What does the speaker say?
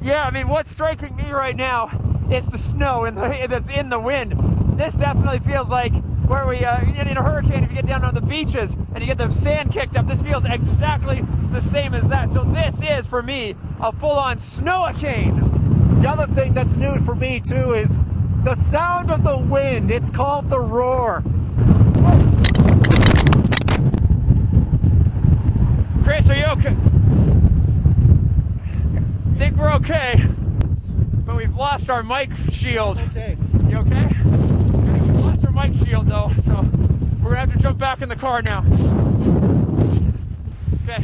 Yeah, I mean, what's striking me right now is the snow that's in the wind. This definitely feels like where we, in a hurricane, if you get down on the beaches and you get the sand kicked up, this feels exactly the same as that. So this is, for me, a full-on snow-a-cane. The other thing that's new for me, too, is the sound of the wind. It's called the roar. Chris, are you okay? I think we're okay, but we've lost our mic shield. Okay. You okay? We lost our mic shield though, so we're gonna have to jump back in the car now. Okay.